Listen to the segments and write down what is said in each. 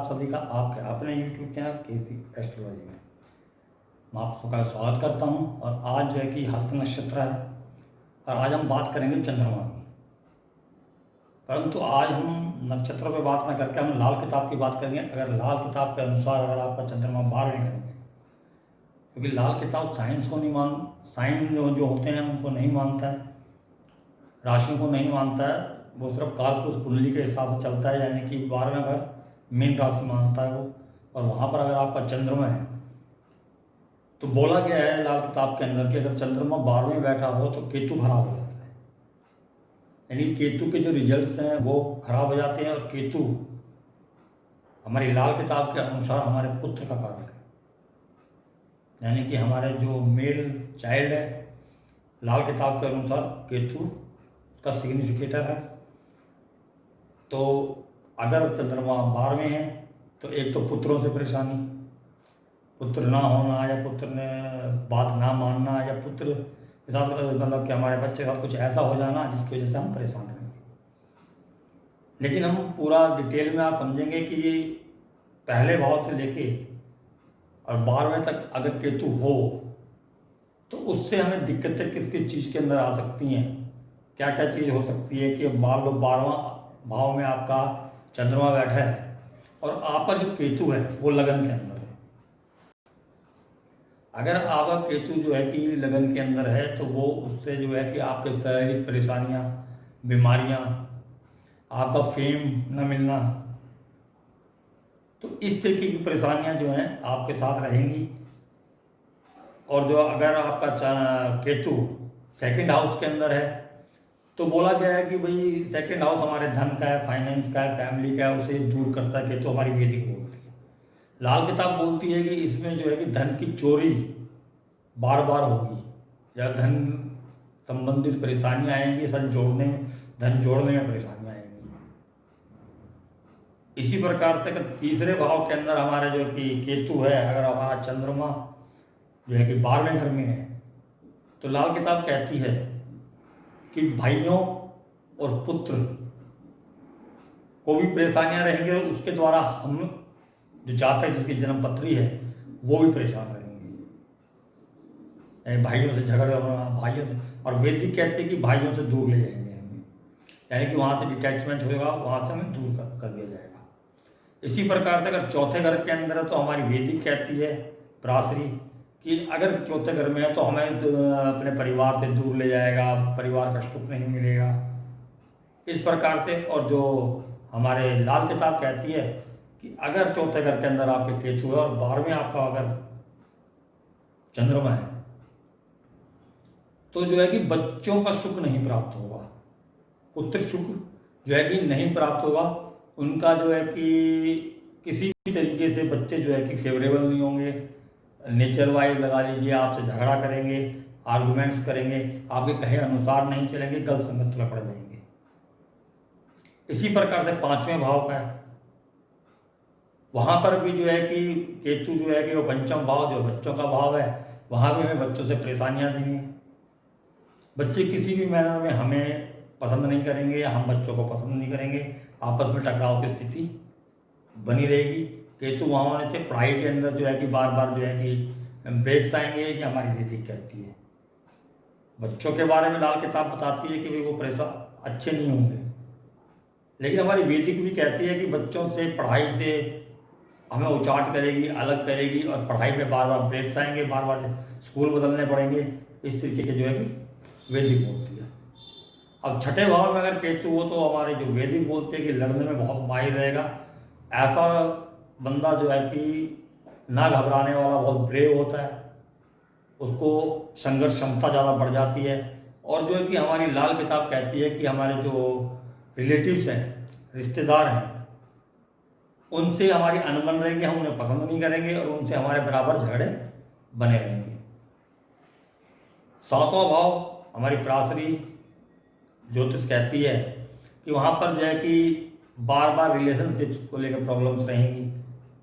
आप सभी का आपके अपने यूट्यूब चैनल केसी एस्ट्रोलॉजी में मैं आप सबका स्वागत करता हूं। और आज जो है कि हस्त नक्षत्र है और आज हम बात करेंगे चंद्रमा की। परंतु आज हम नक्षत्रों पे बात ना करके हम लाल किताब की बात करेंगे। अगर लाल किताब के अनुसार अगर आपका चंद्रमा 12वें घर में, क्योंकि लाल किताब साइंस को नहीं साइन जो होते हैं उनको नहीं मानता है, राशियों को नहीं मानता है, वो सिर्फ कालपुरुष कुंडली के हिसाब से चलता है, यानी कि 12वां घर मीन राशि मानता है वो। और वहाँ पर अगर आपका चंद्रमा है तो बोला गया है लाल किताब के अंदर कि अगर चंद्रमा 12वें बैठा हो तो केतु खराब हो जाता है, यानी केतु के जो रिजल्ट्स हैं वो खराब हो जाते हैं। और केतु हमारी लाल किताब के अनुसार हमारे पुत्र का कारक है, यानी कि हमारे जो मेल चाइल्ड है लाल किताब के अनुसार केतु का सिग्निफिकेटर है। तो अगर चंद्रमा 12वें है तो एक तो पुत्रों से परेशानी, पुत्र ना होना या पुत्र ने बात ना मानना या पुत्र के साथ मतलब कि हमारे बच्चे के साथ कुछ ऐसा हो जाना जिसकी वजह से हम परेशान रहेंगे। लेकिन हम पूरा डिटेल में आप समझेंगे कि ये पहले भाव से लेके और 12वें तक अगर केतु हो तो उससे हमें दिक्कतें किस किस चीज़ के अंदर आ सकती हैं, क्या क्या चीज़ हो सकती है कि मान लो 12वां भाव में आपका चंद्रमा बैठा है और आपका जो केतु है वो लगन के अंदर है। अगर आपका केतु जो है कि लगन के अंदर है तो वो उससे जो है कि आपके शारीरिक परेशानियां, बीमारियां, आपका फेम न मिलना, तो इस तरीके की परेशानियां जो हैं आपके साथ रहेंगी। और जो अगर आपका केतु सेकंड हाउस के अंदर है तो बोला गया है कि भाई सेकंड हाउस हमारे धन का है, फाइनेंस का है, फैमिली का है, उसे दूर करता है। केतु हमारी वेदिक बोलती है, लाल किताब बोलती है कि इसमें जो है कि धन की चोरी बार बार होगी या धन संबंधित परेशानियां आएंगी, धन जोड़ने में परेशानियां आएंगी। इसी प्रकार से अगर तीसरे भाव के अंदर हमारे जो कि केतु है, अगर हमारा चंद्रमा जो है कि 12वें घर में है तो लाल किताब कहती है कि भाइयों और पुत्र को भी परेशानियां रहेंगी और उसके द्वारा हम जो जातक जिसकी जन्म पत्री है वो भी परेशान रहेंगे। भाइयों से झगड़े भाइयों से, और वैदिक कहते हैं कि भाइयों से दूर ले जाएंगे हमें, यानी कि वहाँ से डिटैचमेंट होगा, वहाँ से हमें दूर कर दिया जाएगा। इसी प्रकार से अगर चौथे घर के अंदर है तो हमारी वैदिक कहती है पराशरी कि अगर चौथे घर में है तो हमें अपने परिवार से दूर ले जाएगा, परिवार का सुख नहीं मिलेगा, इस प्रकार से। और जो हमारे लाल किताब कहती है कि अगर चौथे घर के अंदर आपके केतु है और 12वें आपका अगर चंद्रमा है तो जो है कि बच्चों का सुख नहीं प्राप्त होगा, पुत्र सुख जो है कि नहीं प्राप्त होगा। उनका जो है कि किसी भी तरीके से बच्चे जो है कि फेवरेबल नहीं होंगे, नेचर वाइज लगा लीजिए, आपसे झगड़ा करेंगे, आर्गुमेंट्स करेंगे, आपके कहे अनुसार नहीं चलेंगे, गलत संगत में पड़ जाएंगे। इसी प्रकार से 5वें भाव का है, वहां पर भी जो है कि केतु जो है कि वो पंचम भाव जो बच्चों का भाव है, वहां भी हमें बच्चों से परेशानियां देंगे। बच्चे किसी भी मैनर में हमें पसंद नहीं करेंगे या हम बच्चों को पसंद नहीं करेंगे, आपस में टकराव की स्थिति बनी रहेगी। केतु वहाँ होने से पढ़ाई के अंदर जो है कि बार बार जो है कि ब्रेक्स आएंगे, ये हमारी वैदिक कहती है। बच्चों के बारे में लाल किताब बताती है कि भाई वो परेशान अच्छे नहीं होंगे, लेकिन हमारी वैदिक भी कहती है कि बच्चों से पढ़ाई से हमें उचाट करेगी, अलग करेगी, और पढ़ाई में बार बार ब्रेक्स आएंगे, बार बार स्कूल बदलने पड़ेंगे, इस तरीके के जो है कि वैदिक बोलती है। अब छठे भाव में अगर केतु हो तो हमारे जो वैदिक बोलते हैं कि लड़ने में बहुत माहिर रहेगा, ऐसा बंदा जो है कि ना घबराने वाला, बहुत ब्रेव होता है, उसको संघर्ष क्षमता ज़्यादा बढ़ जाती है। और जो है कि हमारी लाल किताब कहती है कि हमारे जो रिलेटिव्स हैं, रिश्तेदार हैं, उनसे हमारी अनबन रहेगी, हम उन्हें पसंद नहीं करेंगे और उनसे हमारे बराबर झगड़े बने रहेंगे। 7वां भाव हमारी पराशरी ज्योतिष कहती है कि वहाँ पर जो है कि बार बार रिलेशनशिप्स को लेकर प्रॉब्लम्स रहेंगी,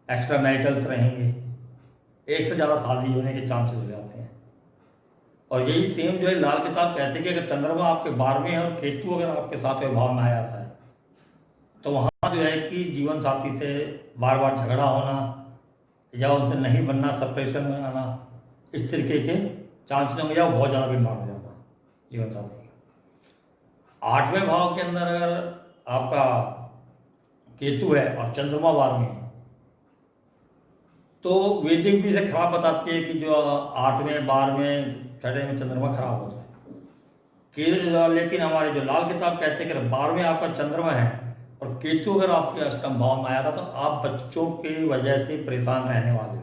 एक्स्ट्रा मैरिटल्स रहेंगे, एक से ज़्यादा शादी होने के चांसेस हो जाते हैं। और यही सेम जो है लाल किताब कहती है कि अगर चंद्रमा आपके 12वें है और केतु अगर आपके 7वें भाव में आ जाता है तो वहाँ जो है कि जीवन साथी से बार बार झगड़ा होना या उनसे नहीं बनना, सेपरेशन में आना, इस तरीके के चांसेस होंगे, या वो बहुत ज़्यादा बीमार हो जाता जीवन साथी। 8वें भाव के अंदर अगर आपका केतु है और चंद्रमा 12वें है, तो वैदिक भी इसे खराब बताती है कि जो 8वें 12वें 6वें में चंद्रमा खराब होता है। लेकिन हमारे जो लाल किताब कहते हैं कि 12वें आपका चंद्रमा है और केतु अगर आपके अष्टम भाव में आया था, तो आप बच्चों की वजह से परेशान रहने वाले हो,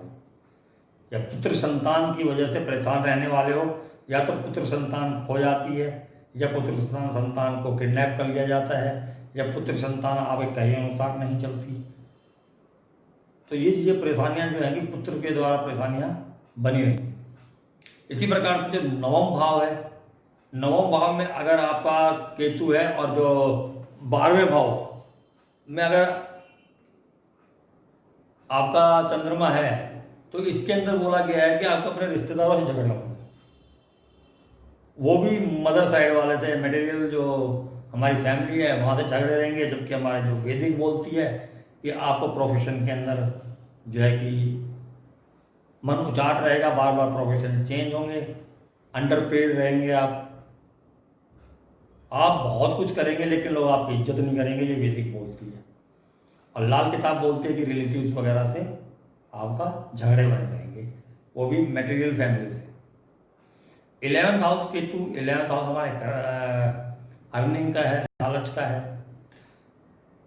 या पुत्र संतान की वजह से परेशान रहने वाले हो, या तो पुत्र संतान खो जाती है, या पुत्र संतान को किडनैप कर लिया जाता है, या पुत्र संतान आपके कहे अनुसार नहीं चलती। तो ये चीज़ें परेशानियां जो है कि पुत्र के द्वारा परेशानियां बनी रही। इसी प्रकार से जो 9वां भाव है, 9वां भाव में अगर आपका केतु है और जो 12वें भाव में अगर आपका चंद्रमा है, तो इसके अंदर बोला गया है कि आपको अपने रिश्तेदारों से झगड़ना होगा। वो भी मदर साइड वाले थे, मटेरियल जो हमारी फैमिली है वहाँ से झगड़े रहेंगे, जबकि हमारे जो वैदिक बोलती है कि आपको प्रोफेशन के अंदर जो है कि मन उचाट रहेगा, बार बार प्रोफेशन चेंज होंगे, अंडरपेड रहेंगे, आप बहुत कुछ करेंगे लेकिन लोग आपकी इज्जत नहीं करेंगे, ये वैदिक बोलती है। और लाल किताब बोलती है कि रिलेटिव्स वगैरह से आपका झगड़े बने रहेंगे, वो भी मटेरियल फैमिली से। 11th house Ketu, 11th house हमारे अर्निंग का है, लालच का है।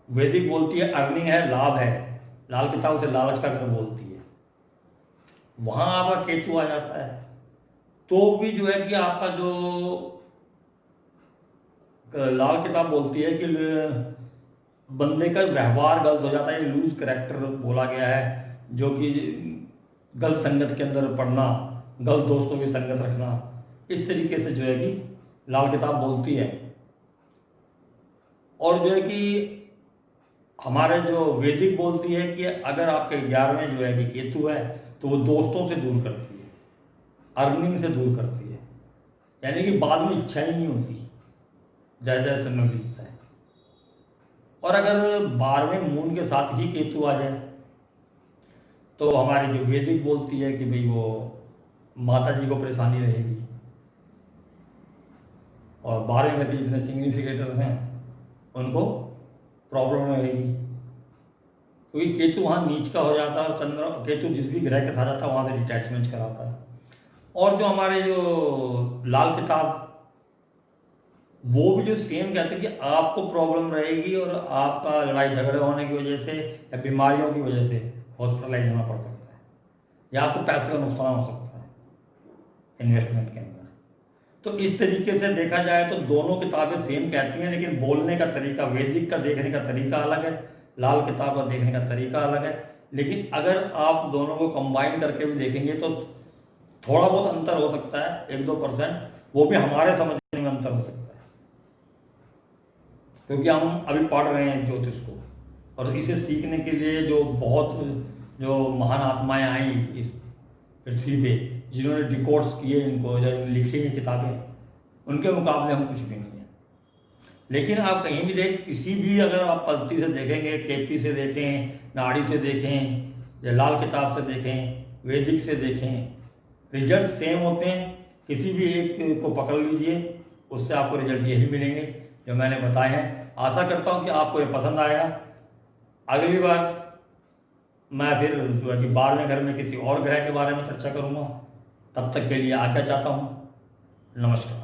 वैदिक बोलती है अर्निंग है, लाभ है, लाल किताब से लालच का घर बोलती है। वहां आपका केतु आ जाता है तो भी जो है कि आपका जो लाल किताब बोलती है कि बंदे का व्यवहार गलत हो जाता है, लूज करेक्टर बोला गया है, जो कि गलत संगत के अंदर पड़ना, गलत दोस्तों की संगत रखना, इस तरीके से जो है कि लाल किताब बोलती है। और जो है कि हमारे जो वैदिक बोलती है कि अगर आपके 11वें जो है कि केतु है, तो वो दोस्तों से दूर करती है, अर्निंग से दूर करती है, यानी कि बाद में इच्छा ही नहीं होती जैसे जैसे समय बीतता है। और अगर 12वें मून के साथ ही केतु आ जाए, तो हमारी जो वैदिक बोलती है कि भाई वो माता जी को परेशानी रहेगी, और 12वें घर के जितने सिग्निफिकेटर्स हैं उनको प्रॉब्लम रहेगी, क्योंकि केतु वहाँ नीच का हो जाता है और चंद्र केतु जिस भी ग्रह के साथ जाता है वहाँ से डिटैचमेंट कराता है। और जो हमारे जो लाल किताब वो भी जो सेम कहते हैं कि आपको प्रॉब्लम रहेगी और आपका लड़ाई झगड़े होने की वजह से या बीमारियों की वजह से हॉस्पिटलाइज होना पड़ सकता है, या आपको पैसे का नुकसान हो सकता है इन्वेस्टमेंट के अंदर। तो इस तरीके से देखा जाए तो दोनों किताबें सेम कहती हैं, लेकिन बोलने का तरीका, वैदिक का देखने का तरीका अलग है, लाल किताब का देखने का तरीका अलग है। लेकिन अगर आप दोनों को कंबाइन करके भी देखेंगे तो थोड़ा बहुत अंतर हो सकता है, 1-2%, वो भी हमारे समझने में अंतर हो सकता है, क्योंकि हम अभी पढ़ रहे हैं ज्योतिष को, और इसे सीखने के लिए जो महान आत्माएं आई इस पृथ्वी पे, जिन्होंने डिकोड्स किए इनको, जो लिखी हैं किताबें, उनके मुकाबले हम कुछ भी नहीं है। लेकिन आप कहीं भी किसी भी अगर आप पद्धति से देखेंगे, केपी से देखें, नाड़ी से देखें, या लाल किताब से देखें, वैदिक से देखें, रिजल्ट सेम होते हैं। किसी भी एक को पकड़ लीजिए, उससे आपको रिजल्ट यही मिलेंगे जो मैंने बताए हैं। आशा करता हूँ कि आपको ये पसंद आएगा। अगली बार मैं फिर जो है कि 12वें घर में किसी और ग्रह के बारे में चर्चा करूँगा। तब तक के लिए आज्ञा चाहता हूँ। नमस्कार।